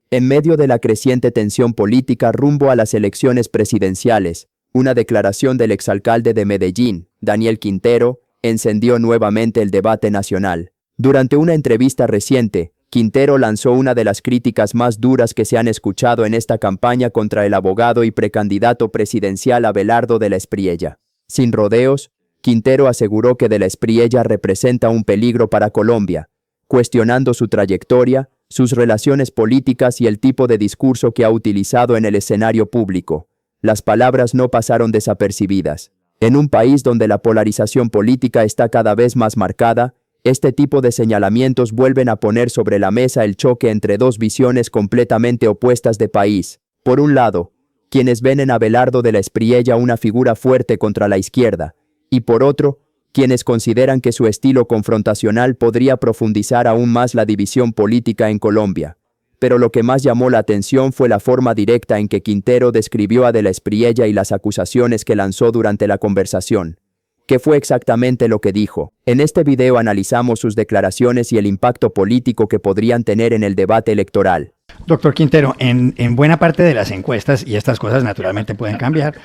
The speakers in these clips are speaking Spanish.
En medio de la creciente tensión política rumbo a las elecciones presidenciales, una declaración del exalcalde de Medellín, Daniel Quintero, encendió nuevamente el debate nacional. Durante una entrevista reciente, Quintero lanzó una de las críticas más duras que se han escuchado en esta campaña contra el abogado y precandidato presidencial Abelardo de la Espriella. Sin rodeos, Quintero aseguró que de la Espriella representa un peligro para Colombia, cuestionando su trayectoria, sus relaciones políticas y el tipo de discurso que ha utilizado en el escenario público. Las palabras no pasaron desapercibidas. En un país donde la polarización política está cada vez más marcada, este tipo de señalamientos vuelven a poner sobre la mesa el choque entre dos visiones completamente opuestas de país. Por un lado, quienes ven en Abelardo de la Espriella una figura fuerte contra la izquierda, y por otro, quienes consideran que su estilo confrontacional podría profundizar aún más la división política en Colombia. Pero lo que más llamó la atención fue la forma directa en que Quintero describió a de la Espriella y las acusaciones que lanzó durante la conversación. ¿Qué fue exactamente lo que dijo? En este video analizamos sus declaraciones y el impacto político que podrían tener en el debate electoral. Doctor Quintero, en buena parte de las encuestas, y estas cosas naturalmente pueden cambiar,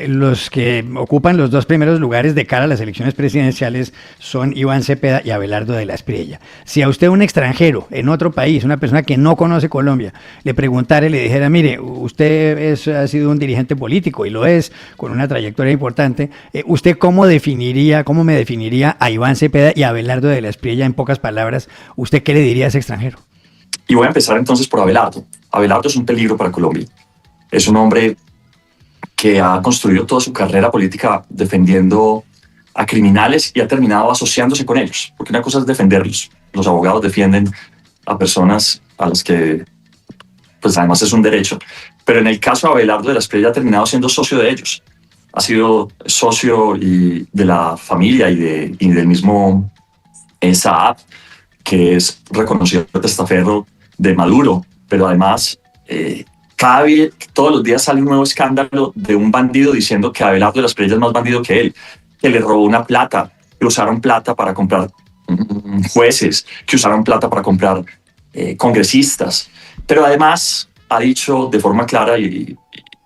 los que ocupan los dos primeros lugares de cara a las elecciones presidenciales son Iván Cepeda y Abelardo de la Espriella. Si a usted, un extranjero en otro país, una persona que no conoce Colombia, le preguntara y le dijera, mire, usted ha sido un dirigente político y lo es, con una trayectoria importante, ¿usted cómo me definiría a Iván Cepeda y a Abelardo de la Espriella en pocas palabras? ¿Usted qué le diría a ese extranjero? Y voy a empezar entonces por Abelardo. Abelardo es un peligro para Colombia. Es un hombre que ha construido toda su carrera política defendiendo a criminales y ha terminado asociándose con ellos. Porque una cosa es defenderlos. Los abogados defienden a personas a las que, pues además es un derecho. Pero en el caso de Abelardo de la Espriella ha terminado siendo socio de ellos. Ha sido socio de la familia y del mismo Saab, que es reconocido testaferro de Maduro, pero además todos los días sale un nuevo escándalo de un bandido diciendo que Abelardo de la Espriella es más bandido que él, que le robó una plata, que usaron plata para comprar jueces, que usaron plata para comprar congresistas, pero además ha dicho de forma clara y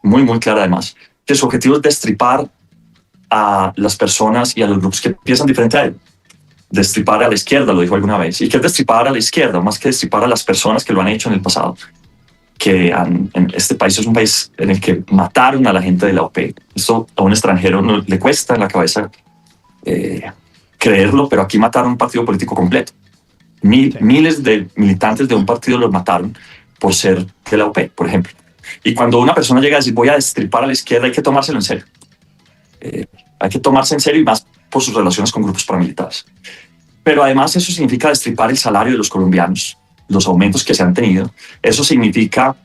muy muy clara además que su objetivo es destripar a las personas y a los grupos que piensan diferente a él. Destripar a la izquierda, lo dijo alguna vez. ¿Y qué es destripar a la izquierda? Más que destripar a las personas que lo han hecho en el pasado. En este país es un país en el que mataron a la gente de la OP. Esto a un extranjero no le cuesta en la cabeza creerlo, pero aquí mataron un partido político completo. Miles de militantes de un partido los mataron por ser de la OP, por ejemplo. Y cuando una persona llega a decir voy a destripar a la izquierda, hay que tomárselo en serio. Hay que tomarse en serio y más por sus relaciones con grupos paramilitares. Pero además eso significa destripar el salario de los colombianos, los aumentos que se han tenido. Eso significa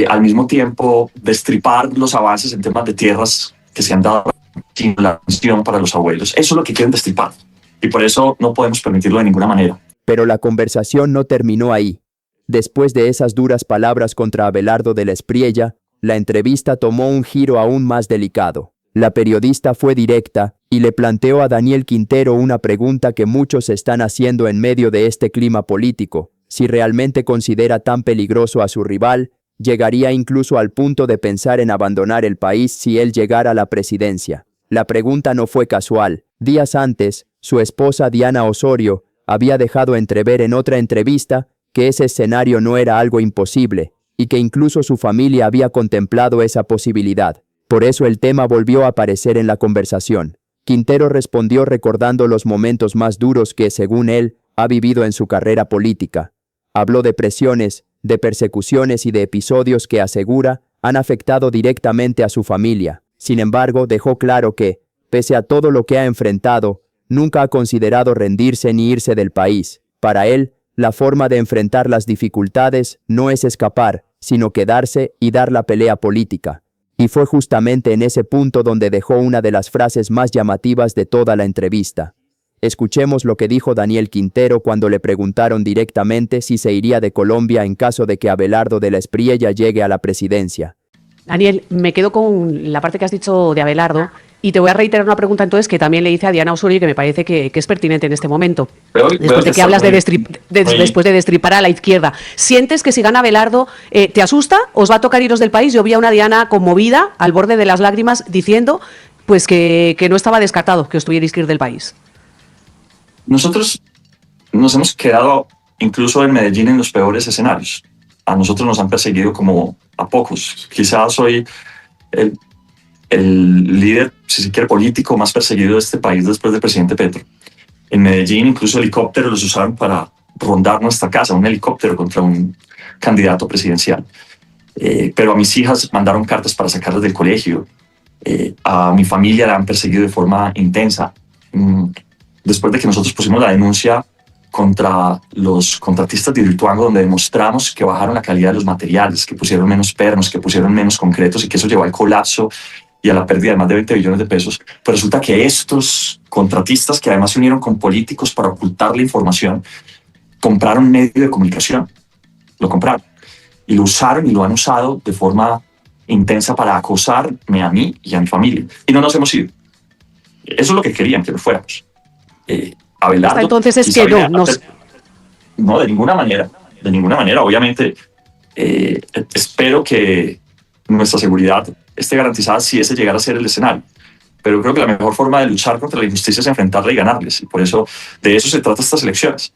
al mismo tiempo destripar los avances en temas de tierras que se han dado sin la pensión para los abuelos. Eso es lo que quieren destripar. Y por eso no podemos permitirlo de ninguna manera. Pero la conversación no terminó ahí. Después de esas duras palabras contra Abelardo de la Espriella, la entrevista tomó un giro aún más delicado. La periodista fue directa y le planteó a Daniel Quintero una pregunta que muchos están haciendo en medio de este clima político. Si realmente considera tan peligroso a su rival, llegaría incluso al punto de pensar en abandonar el país si él llegara a la presidencia. La pregunta no fue casual. Días antes, su esposa Diana Osorio había dejado entrever en otra entrevista que ese escenario no era algo imposible y que incluso su familia había contemplado esa posibilidad. Por eso el tema volvió a aparecer en la conversación. Quintero respondió recordando los momentos más duros que, según él, ha vivido en su carrera política. Habló de presiones, de persecuciones y de episodios que, asegura, han afectado directamente a su familia. Sin embargo, dejó claro que, pese a todo lo que ha enfrentado, nunca ha considerado rendirse ni irse del país. Para él, la forma de enfrentar las dificultades no es escapar, sino quedarse y dar la pelea política. Y fue justamente en ese punto donde dejó una de las frases más llamativas de toda la entrevista. Escuchemos lo que dijo Daniel Quintero cuando le preguntaron directamente si se iría de Colombia en caso de que Abelardo de la Espriella llegue a la presidencia. Daniel, me quedo con la parte que has dicho de Abelardo, Y te voy a reiterar una pregunta entonces que también le hice a Diana Osorio y que me parece que es pertinente en este momento. Después de que hablas después de destripar a la izquierda. ¿Sientes que si gana Abelardo te asusta? ¿Os va a tocar iros del país? Yo vi a una Diana conmovida, al borde de las lágrimas, diciendo pues que no estaba descartado que os tuvierais que ir del país. Nosotros nos hemos quedado incluso en Medellín en los peores escenarios. A nosotros nos han perseguido como a pocos. Quizás soy el líder, si se quiere, político más perseguido de este país después del presidente Petro. En Medellín incluso helicópteros los usaron para rondar nuestra casa, un helicóptero contra un candidato presidencial. Pero a mis hijas mandaron cartas para sacarlas del colegio. A mi familia la han perseguido de forma intensa. Después de que nosotros pusimos la denuncia contra los contratistas de Hidroituango, donde demostramos que bajaron la calidad de los materiales, que pusieron menos pernos, que pusieron menos concretos y que eso llevó al colapso y a la pérdida de más de 20 billones de pesos, pues resulta que estos contratistas, que además se unieron con políticos para ocultar la información, compraron un medio de comunicación, lo compraron y lo usaron y lo han usado de forma intensa para acosarme a mí y a mi familia. Y no nos hemos ido. Eso es lo que querían, que no fuéramos. Abelardo, hasta entonces es que no, de ninguna manera. Obviamente, espero que nuestra seguridad esté garantizada si ese llegara a ser el escenario. Pero creo que la mejor forma de luchar contra la injusticia es enfrentarla y ganarles. Y por eso, de eso se trata estas elecciones.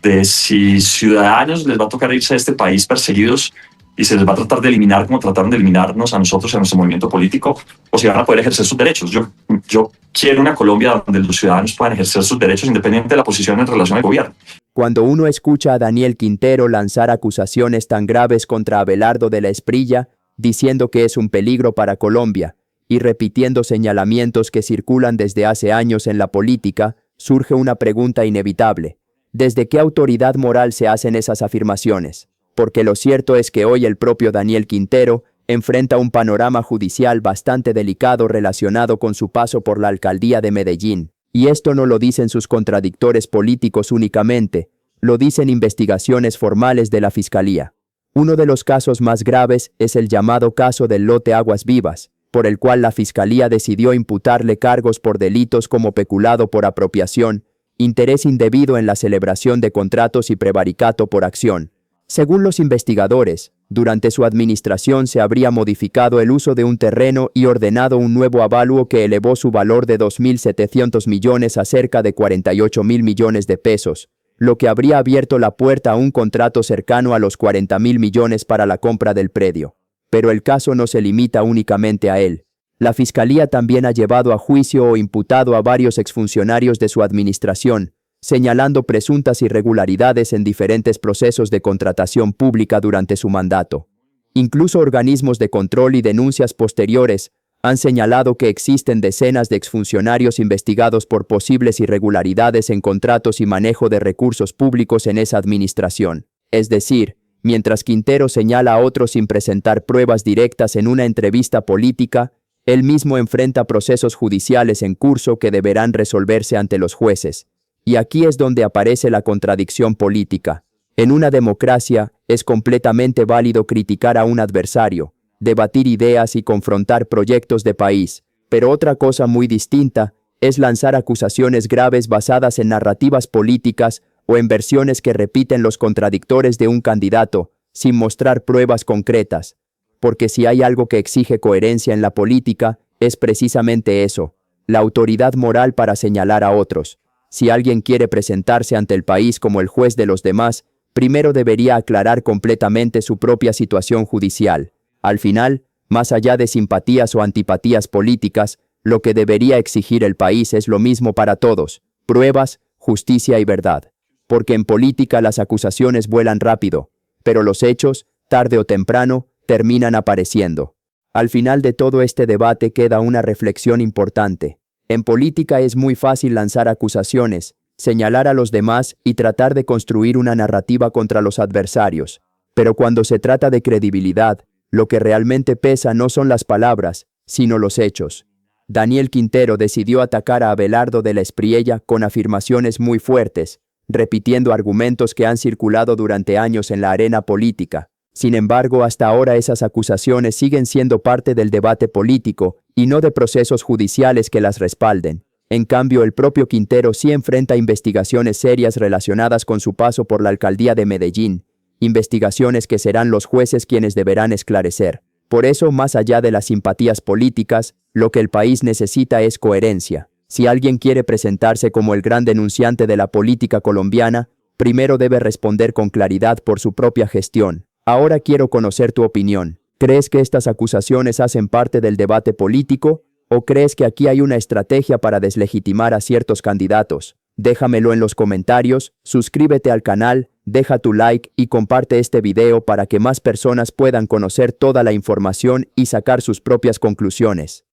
De si ciudadanos les va a tocar irse a este país perseguidos y se les va a tratar de eliminar como trataron de eliminarnos a nosotros y a nuestro movimiento político, o si van a poder ejercer sus derechos. Yo quiero una Colombia donde los ciudadanos puedan ejercer sus derechos independientemente de la posición en relación al gobierno. Cuando uno escucha a Daniel Quintero lanzar acusaciones tan graves contra Abelardo de la Espriella, diciendo que es un peligro para Colombia, y repitiendo señalamientos que circulan desde hace años en la política, surge una pregunta inevitable. ¿Desde qué autoridad moral se hacen esas afirmaciones? Porque lo cierto es que hoy el propio Daniel Quintero enfrenta un panorama judicial bastante delicado relacionado con su paso por la alcaldía de Medellín. Y esto no lo dicen sus contradictores políticos únicamente, lo dicen investigaciones formales de la Fiscalía. Uno de los casos más graves es el llamado caso del lote Aguas Vivas, por el cual la Fiscalía decidió imputarle cargos por delitos como peculado por apropiación, interés indebido en la celebración de contratos y prevaricato por acción. Según los investigadores, durante su administración se habría modificado el uso de un terreno y ordenado un nuevo avalúo que elevó su valor de 2.700 millones a cerca de 48.000 millones de pesos, lo que habría abierto la puerta a un contrato cercano a los 40.000 millones para la compra del predio. Pero el caso no se limita únicamente a él. La Fiscalía también ha llevado a juicio o imputado a varios exfuncionarios de su administración, señalando presuntas irregularidades en diferentes procesos de contratación pública durante su mandato. Incluso organismos de control y denuncias posteriores han señalado que existen decenas de exfuncionarios investigados por posibles irregularidades en contratos y manejo de recursos públicos en esa administración. Es decir, mientras Quintero señala a otros sin presentar pruebas directas en una entrevista política, él mismo enfrenta procesos judiciales en curso que deberán resolverse ante los jueces. Y aquí es donde aparece la contradicción política. En una democracia, es completamente válido criticar a un adversario, debatir ideas y confrontar proyectos de país, pero otra cosa muy distinta es lanzar acusaciones graves basadas en narrativas políticas o en versiones que repiten los contradictores de un candidato, sin mostrar pruebas concretas. Porque si hay algo que exige coherencia en la política, es precisamente eso, la autoridad moral para señalar a otros. Si alguien quiere presentarse ante el país como el juez de los demás, primero debería aclarar completamente su propia situación judicial. Al final, más allá de simpatías o antipatías políticas, lo que debería exigir el país es lo mismo para todos: pruebas, justicia y verdad. Porque en política las acusaciones vuelan rápido, pero los hechos, tarde o temprano, terminan apareciendo. Al final de todo este debate queda una reflexión importante. En política es muy fácil lanzar acusaciones, señalar a los demás y tratar de construir una narrativa contra los adversarios. Pero cuando se trata de credibilidad, lo que realmente pesa no son las palabras, sino los hechos. Daniel Quintero decidió atacar a Abelardo de la Espriella con afirmaciones muy fuertes, repitiendo argumentos que han circulado durante años en la arena política. Sin embargo, hasta ahora esas acusaciones siguen siendo parte del debate político y no de procesos judiciales que las respalden. En cambio, el propio Quintero sí enfrenta investigaciones serias relacionadas con su paso por la alcaldía de Medellín, investigaciones que serán los jueces quienes deberán esclarecer. Por eso, más allá de las simpatías políticas, lo que el país necesita es coherencia. Si alguien quiere presentarse como el gran denunciante de la política colombiana, primero debe responder con claridad por su propia gestión. Ahora quiero conocer tu opinión. ¿Crees que estas acusaciones hacen parte del debate político o crees que aquí hay una estrategia para deslegitimar a ciertos candidatos? Déjamelo en los comentarios, suscríbete al canal, deja tu like y comparte este video para que más personas puedan conocer toda la información y sacar sus propias conclusiones.